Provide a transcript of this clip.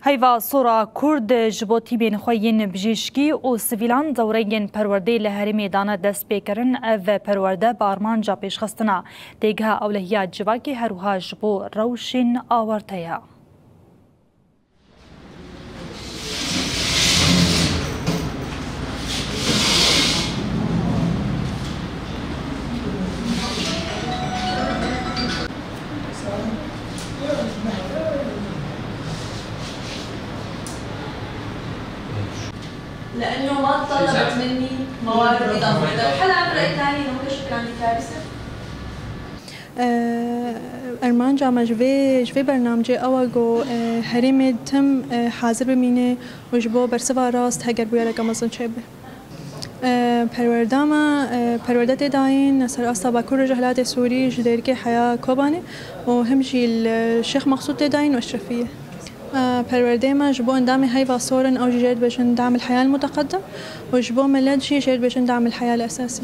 هیوا سورا کرد جبوتی بین خوین بجیشکی و سویلان دورین پرورده لهری میدان دست بیکرن و پرورده بارمان جا پیش خستنا دیگه اولهیات جواکی هروها جبو روشین آورتیا. لأنه ما طلبت مني موارد إضافية، هل عم رأيت ثاني إنه ممكن كان كارثة؟ ارمان جامع جوی برنامج آواگو هریم تم حاضر بمینه و جبو برسوا راست هگر بویا رقمزن چه به پروردت داین نصر اصلا کور جهلات سوری جدیر که حیا کوبانه و همچی الشيخ مقصود داین و اشرفیه. پرورده ما جبو اندام هيفا صورن أو جيد بشن دعم الحياة المتقدم وجبو ملاد شيء جيد بشن دعم الحياة الأساسي.